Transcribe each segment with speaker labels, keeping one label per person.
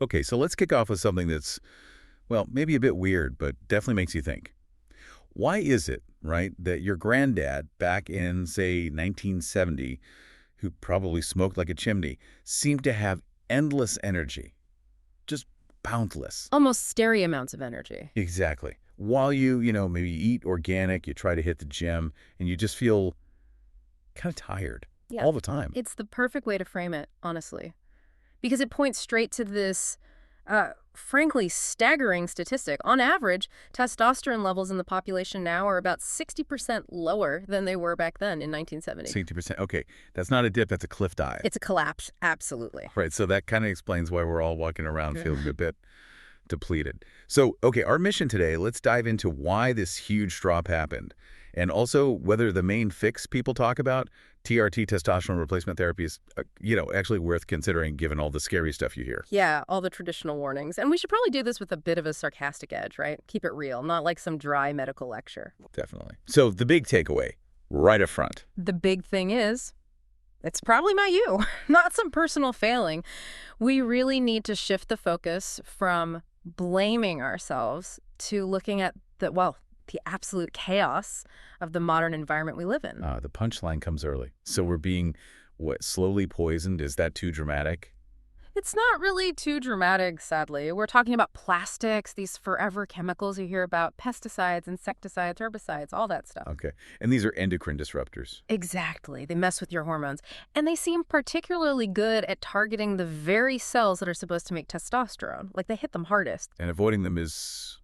Speaker 1: Okay, so let's kick off with something that's, well, maybe a bit weird, but definitely makes you think. Why is it, right, that your granddad back in, say, 1970, who probably smoked like a chimney, seemed to have endless energy? Just boundless.
Speaker 2: Almost scary amounts of energy.
Speaker 1: Exactly. While you maybe eat organic, you try to hit the gym, and you just feel kind of tired
Speaker 2: Yeah.
Speaker 1: all the time.
Speaker 2: It's the perfect way to frame it, honestly. Because it points straight to this, frankly, staggering statistic. On average, testosterone levels in the population now are about 60% lower than they were back then in 1970.
Speaker 1: 60%. Okay, that's not a dip, that's a cliff dive.
Speaker 2: It's a collapse, absolutely.
Speaker 1: Right, so that kind of explains why we're all walking around feeling a bit depleted. So, okay, our mission today, let's dive into why this huge drop happened, and also whether the main fix people talk about, TRT, testosterone replacement therapy, is, actually worth considering given all the scary stuff you hear.
Speaker 2: Yeah, all the traditional warnings. And we should probably do this with a bit of a sarcastic edge, right? Keep it real, not like some dry medical lecture.
Speaker 1: Definitely. So the big takeaway, right up front.
Speaker 2: The big thing is, it's probably not you, not some personal failing. We really need to shift the focus from blaming ourselves to looking at the absolute chaos of the modern environment we live in.
Speaker 1: The punchline comes early. So we're being, slowly poisoned? Is that too dramatic?
Speaker 2: It's not really too dramatic, sadly. We're talking about plastics, these forever chemicals you hear about, pesticides, insecticides, herbicides, all that stuff.
Speaker 1: Okay. And these are endocrine disruptors.
Speaker 2: Exactly. They mess with your hormones. And they seem particularly good at targeting the very cells that are supposed to make testosterone. Like, they hit them hardest.
Speaker 1: And avoiding them is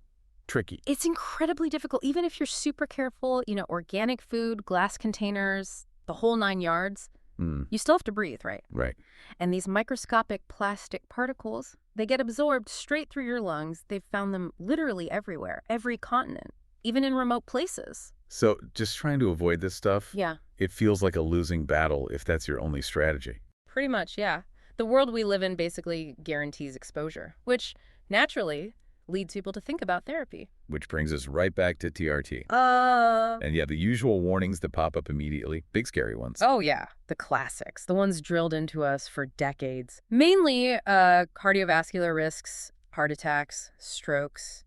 Speaker 1: tricky.
Speaker 2: It's incredibly difficult, even if you're super careful, organic food, glass containers, the whole 9 yards. You still have to breathe, right?
Speaker 1: Right.
Speaker 2: And these microscopic plastic particles, they get absorbed straight through your lungs. They've found them literally everywhere, every continent, even in remote places.
Speaker 1: So just trying to avoid this stuff,
Speaker 2: Yeah.
Speaker 1: it feels like a losing battle if that's your only strategy.
Speaker 2: Pretty much, yeah. The world we live in basically guarantees exposure, which naturally leads people to think about therapy.
Speaker 1: Which brings us right back to TRT.
Speaker 2: And
Speaker 1: And yeah, the usual warnings that pop up immediately, big scary ones.
Speaker 2: oh, yeah, the classics, the ones drilled into us for decades. Mainly cardiovascular risks, heart attacks, strokes,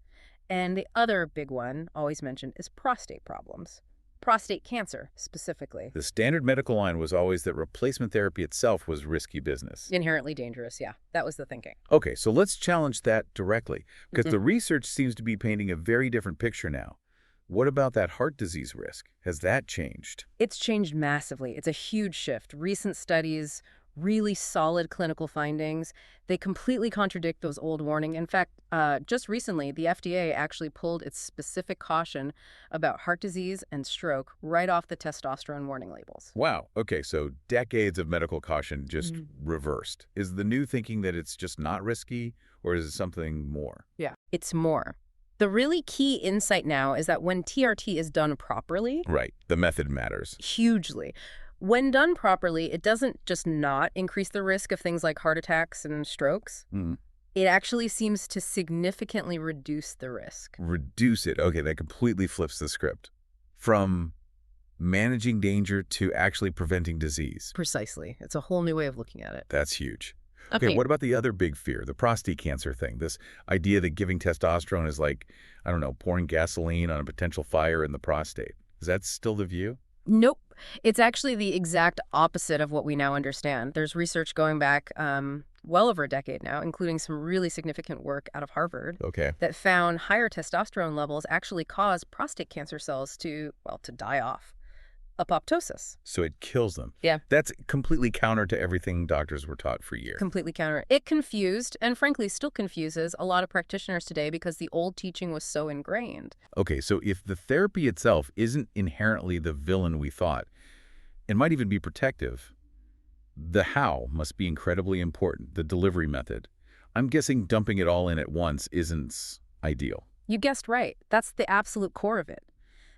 Speaker 2: and the other big one, always mentioned, is prostate problems. Prostate cancer, specifically.
Speaker 1: The standard medical line was always that replacement therapy itself was risky business.
Speaker 2: Inherently dangerous, yeah. That was the thinking.
Speaker 1: Okay, so let's challenge that directly, because the research seems to be painting a very different picture now. What about that heart disease risk? Has that changed?
Speaker 2: It's changed massively. It's a huge shift. Recent studies, really solid clinical findings. They completely contradict those old warnings. In fact, just recently, the FDA actually pulled its specific caution about heart disease and stroke right off the testosterone warning labels.
Speaker 1: Wow. Okay, so decades of medical caution just reversed. Is the new thinking that it's just not risky, or is it something more?
Speaker 2: Yeah. It's more. The really key insight now is that when TRT is done properly,
Speaker 1: Right. The method matters.
Speaker 2: hugely. When done properly, it doesn't just not increase the risk of things like heart attacks and strokes. It actually seems to significantly reduce the risk.
Speaker 1: Reduce it. Okay, that completely flips the script. From managing danger to actually preventing disease.
Speaker 2: Precisely. It's a whole new way of looking at it.
Speaker 1: That's huge. Okay, what about the other big fear, the prostate cancer thing? This idea that giving testosterone is like, I don't know, pouring gasoline on a potential fire in the prostate. Is that still the view?
Speaker 2: Nope. It's actually the exact opposite of what we now understand. There's research going back well over a decade now, including some really significant work out of Harvard,
Speaker 1: Okay.
Speaker 2: that found higher testosterone levels actually cause prostate cancer cells to die off. Apoptosis.
Speaker 1: So it kills them.
Speaker 2: Yeah.
Speaker 1: That's completely counter to everything doctors were taught for years.
Speaker 2: Completely counter. It confused, and frankly still confuses, a lot of practitioners today because the old teaching was so ingrained.
Speaker 1: Okay, so if the therapy itself isn't inherently the villain we thought, it might even be protective, the how must be incredibly important, the delivery method. I'm guessing dumping it all in at once isn't ideal.
Speaker 2: You guessed right. That's the absolute core of it.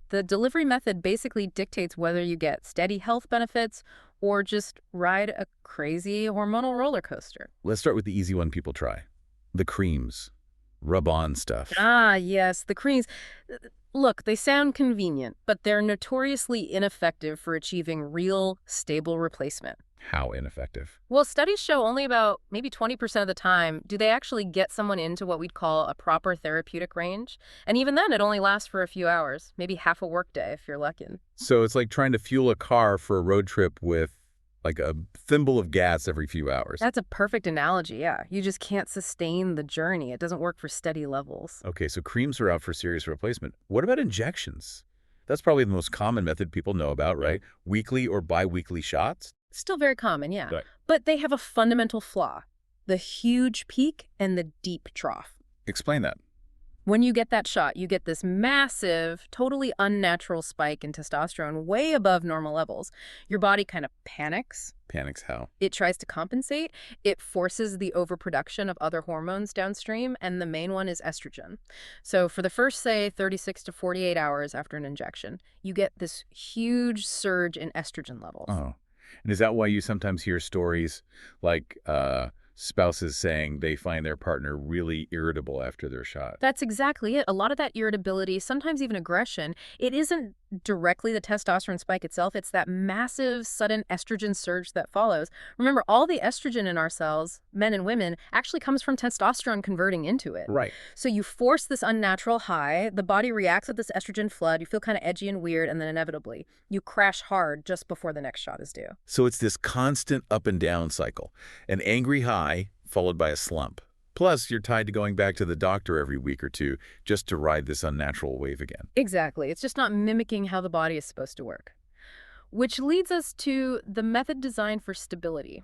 Speaker 2: The delivery method basically dictates whether you get steady health benefits or just ride a crazy hormonal roller coaster.
Speaker 1: Let's start with the easy one people try. The creams. Rub-on stuff.
Speaker 2: Ah, yes, the creams. Look, they sound convenient, but they're notoriously ineffective for achieving real, stable replacement.
Speaker 1: How ineffective?
Speaker 2: Well, studies show only about maybe 20% of the time do they actually get someone into what we'd call a proper therapeutic range. And even then, it only lasts for a few hours, maybe half a workday if you're lucky.
Speaker 1: So it's like trying to fuel a car for a road trip with like a thimble of gas every few hours.
Speaker 2: That's a perfect analogy, yeah. You just can't sustain the journey. It doesn't work for steady levels.
Speaker 1: Okay, so creams are out for serious replacement. What about injections? That's probably the most common method people know about, right? Weekly or bi-weekly shots?
Speaker 2: Still very common, yeah.
Speaker 1: Right.
Speaker 2: But they have a fundamental flaw: the huge peak and the deep trough.
Speaker 1: Explain that.
Speaker 2: When you get that shot, you get this massive, totally unnatural spike in testosterone way above normal levels. Your body kind of panics.
Speaker 1: Panics how?
Speaker 2: It tries to compensate. It forces the overproduction of other hormones downstream, and the main one is estrogen. So for the first, say, 36 to 48 hours after an injection, you get this huge surge in estrogen levels.
Speaker 1: Oh. And is that why you sometimes hear stories like spouses saying they find their partner really irritable after their shot?
Speaker 2: That's exactly it. A lot of that irritability, sometimes even aggression, it isn't directly the testosterone spike itself. It's that massive, sudden estrogen surge that follows. Remember, all the estrogen in our cells, men and women, actually comes from testosterone converting into it.
Speaker 1: Right.
Speaker 2: So you force this unnatural high, the body reacts with this estrogen flood, you feel kind of edgy and weird, and then inevitably, you crash hard just before the next shot is due.
Speaker 1: So it's this constant up and down cycle. An angry high followed by a slump. Plus, you're tied to going back to the doctor every week or two just to ride this unnatural wave again.
Speaker 2: Exactly. It's just not mimicking how the body is supposed to work. Which leads us to the method designed for stability: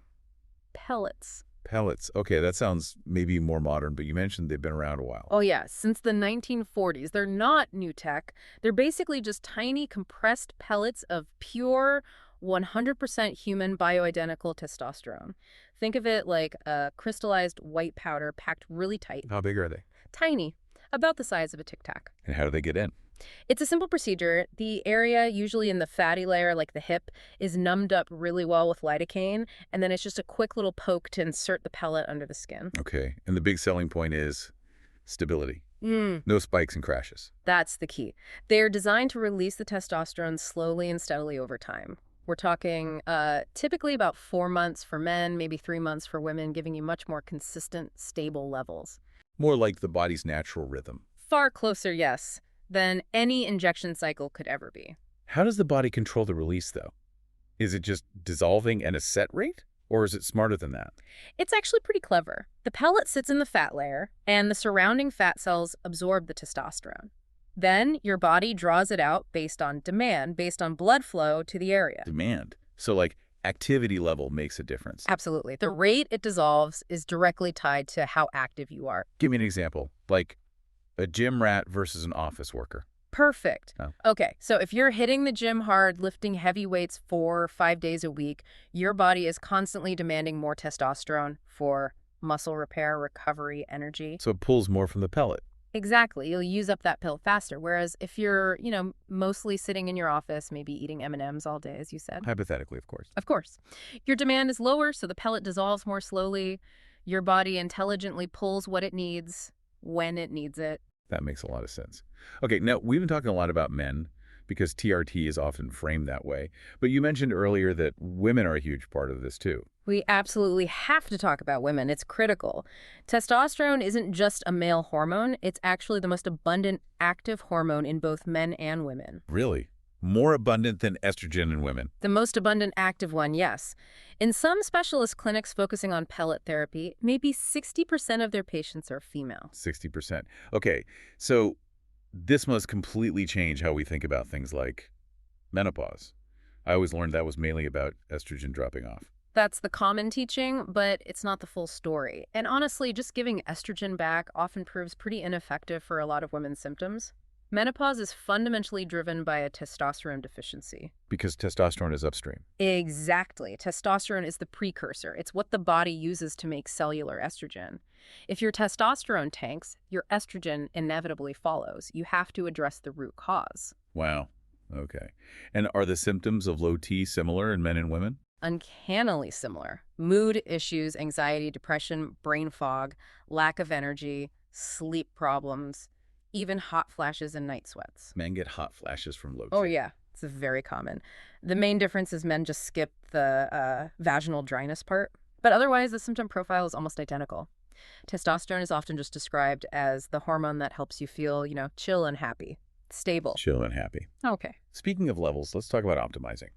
Speaker 2: pellets.
Speaker 1: Pellets. Okay, that sounds maybe more modern, but you mentioned they've been around a while.
Speaker 2: Oh yeah, since the 1940s. They're not new tech. They're basically just tiny compressed pellets of pure 100% human bioidentical testosterone. Think of it like a crystallized white powder packed really tight.
Speaker 1: How big are they?
Speaker 2: Tiny, about the size of a Tic Tac.
Speaker 1: And how do they get in?
Speaker 2: It's a simple procedure. The area, usually in the fatty layer like the hip, is numbed up really well with lidocaine, and then it's just a quick little poke to insert the pellet under the skin.
Speaker 1: Okay, and the big selling point is stability.
Speaker 2: Mm.
Speaker 1: No spikes and crashes.
Speaker 2: That's the key. They're designed to release the testosterone slowly and steadily over time. We're talking typically about 4 months for men, maybe 3 months for women, giving you much more consistent, stable levels.
Speaker 1: More like the body's natural rhythm.
Speaker 2: Far closer, yes, than any injection cycle could ever be.
Speaker 1: How does the body control the release, though? Is it just dissolving at a set rate? Or is it smarter than that?
Speaker 2: It's actually pretty clever. The pellet sits in the fat layer, and the surrounding fat cells absorb the testosterone. Then your body draws it out based on demand, based on blood flow to the area.
Speaker 1: Demand. So like activity level makes a difference.
Speaker 2: Absolutely. The rate it dissolves is directly tied to how active you are.
Speaker 1: Give me an example, like a gym rat versus an office worker.
Speaker 2: Perfect.
Speaker 1: Oh.
Speaker 2: Okay, so if you're hitting the gym hard, lifting heavy weights 4 or 5 days a week, your body is constantly demanding more testosterone for muscle repair, recovery, energy.
Speaker 1: So it pulls more from the pellet.
Speaker 2: Exactly. You'll use up that pill faster. Whereas if you're, mostly sitting in your office, maybe eating M&Ms all day, as you said.
Speaker 1: Hypothetically, of course.
Speaker 2: Of course. Your demand is lower, so the pellet dissolves more slowly. Your body intelligently pulls what it needs when it needs it.
Speaker 1: That makes a lot of sense. Okay, now we've been talking a lot about men because TRT is often framed that way. But you mentioned earlier that women are a huge part of this too.
Speaker 2: We absolutely have to talk about women. It's critical. Testosterone isn't just a male hormone. It's actually the most abundant active hormone in both men and women.
Speaker 1: Really? More abundant than estrogen in women?
Speaker 2: The most abundant active one, yes. In some specialist clinics focusing on pellet therapy, maybe 60% of their patients are female.
Speaker 1: 60%. Okay, so this must completely change how we think about things like menopause. I always learned that was mainly about estrogen dropping off.
Speaker 2: That's the common teaching, but it's not the full story. And honestly, just giving estrogen back often proves pretty ineffective for a lot of women's symptoms. Menopause is fundamentally driven by a testosterone deficiency.
Speaker 1: Because testosterone is upstream.
Speaker 2: Exactly. Testosterone is the precursor. It's what the body uses to make cellular estrogen. If your testosterone tanks, your estrogen inevitably follows. You have to address the root cause.
Speaker 1: Wow. Okay. And are the symptoms of low T similar in men and women?
Speaker 2: Uncannily similar. Mood issues, anxiety, depression, brain fog, lack of energy, sleep problems, even hot flashes and night sweats.
Speaker 1: Men get hot flashes from low T.
Speaker 2: Oh, yeah. It's very common. The main difference is men just skip the vaginal dryness part, but otherwise the symptom profile is almost identical. Testosterone is often just described as the hormone that helps you feel, chill and happy, stable.
Speaker 1: Chill and happy.
Speaker 2: Okay.
Speaker 1: Speaking of levels, let's talk about optimizing.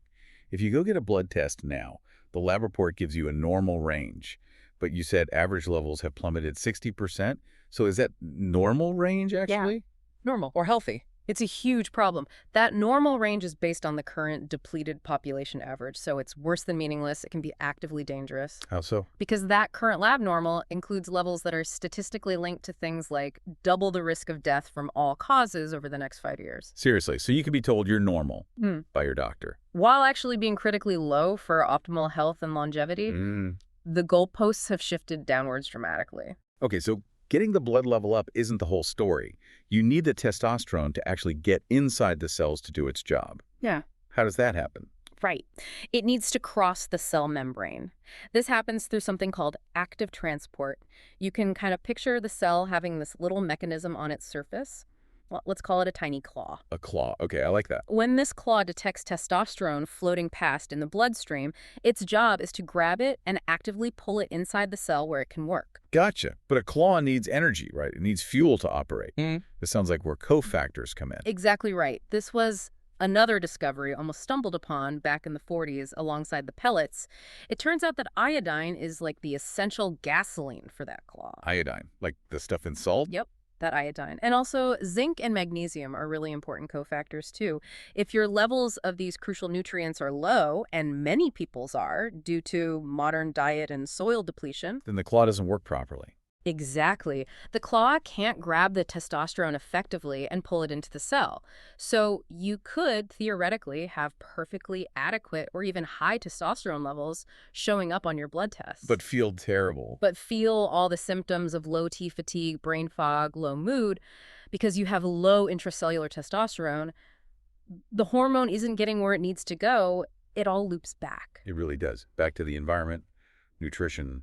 Speaker 1: If you go get a blood test now, the lab report gives you a normal range, but you said average levels have plummeted 60%. So is that normal range, actually?
Speaker 2: Normal or healthy. It's a huge problem. That normal range is based on the current depleted population average, so it's worse than meaningless. It can be actively dangerous.
Speaker 1: How so?
Speaker 2: Because that current lab normal includes levels that are statistically linked to things like double the risk of death from all causes over the next 5 years.
Speaker 1: Seriously, so you could be told you're normal by your doctor.
Speaker 2: While actually being critically low for optimal health and longevity, the goalposts have shifted downwards dramatically.
Speaker 1: Okay, so getting the blood level up isn't the whole story. You need the testosterone to actually get inside the cells to do its job.
Speaker 2: Yeah.
Speaker 1: How does that happen?
Speaker 2: Right. It needs to cross the cell membrane. This happens through something called active transport. You can kind of picture the cell having this little mechanism on its surface. Well, let's call it a tiny claw.
Speaker 1: A claw. Okay, I like that.
Speaker 2: When this claw detects testosterone floating past in the bloodstream, its job is to grab it and actively pull it inside the cell where it can work.
Speaker 1: Gotcha. But a claw needs energy, right? It needs fuel to operate. This sounds like where cofactors come in.
Speaker 2: Exactly right. This was another discovery almost stumbled upon back in the 40s alongside the pellets. It turns out that iodine is like the essential gasoline for that claw.
Speaker 1: Iodine, like the stuff in salt?
Speaker 2: Yep. That iodine. And also zinc and magnesium are really important cofactors too. If your levels of these crucial nutrients are low, and many people's are due to modern diet and soil depletion,
Speaker 1: Then the claw doesn't work properly.
Speaker 2: exactly, the claw can't grab the testosterone effectively and pull it into the cell. So you could theoretically have perfectly adequate or even high testosterone levels showing up on your blood test.
Speaker 1: But feel terrible.
Speaker 2: But feel all the symptoms of low T fatigue, brain fog, low mood, because you have low intracellular testosterone. The hormone isn't getting where it needs to go. It all loops back.
Speaker 1: It really does. Back to the environment, nutrition,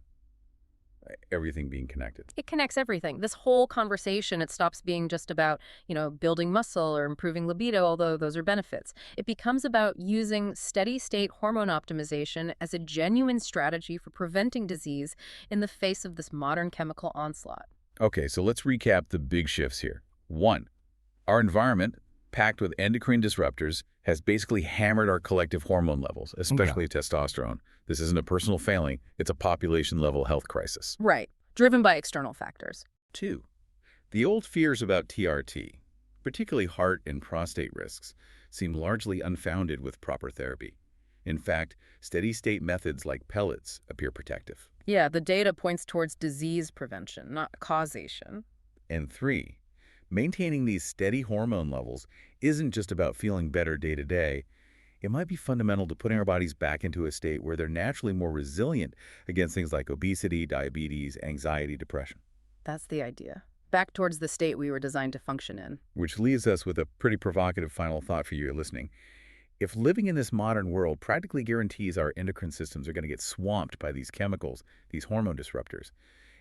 Speaker 1: everything being connected.
Speaker 2: It connects everything. This whole conversation, it stops being just about, building muscle or improving libido, although those are benefits. It becomes about using steady-state hormone optimization as a genuine strategy for preventing disease in the face of this modern chemical onslaught.
Speaker 1: Okay, so let's recap the big shifts here. 1, our environment, packed with endocrine disruptors, has basically hammered our collective hormone levels, especially testosterone. This isn't a personal failing, it's a population-level health crisis.
Speaker 2: Right. Driven by external factors.
Speaker 1: 2, the old fears about TRT, particularly heart and prostate risks, seem largely unfounded with proper therapy. In fact, steady-state methods like pellets appear protective.
Speaker 2: Yeah, the data points towards disease prevention, not causation.
Speaker 1: And 3, maintaining these steady hormone levels isn't just about feeling better day to day. It might be fundamental to putting our bodies back into a state where they're naturally more resilient against things like obesity, diabetes, anxiety, depression.
Speaker 2: That's the idea. Back towards the state we were designed to function in.
Speaker 1: Which leaves us with a pretty provocative final thought for you listening. If living in this modern world practically guarantees our endocrine systems are going to get swamped by these chemicals, these hormone disruptors,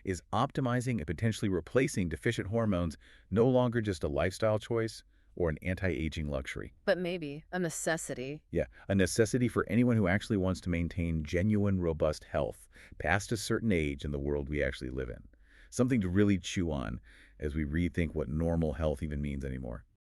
Speaker 1: is optimizing and potentially replacing deficient hormones no longer just a lifestyle choice or an anti-aging luxury?
Speaker 2: But maybe a necessity.
Speaker 1: Yeah, a necessity for anyone who actually wants to maintain genuine, robust health past a certain age in the world we actually live in. Something to really chew on as we rethink what normal health even means anymore.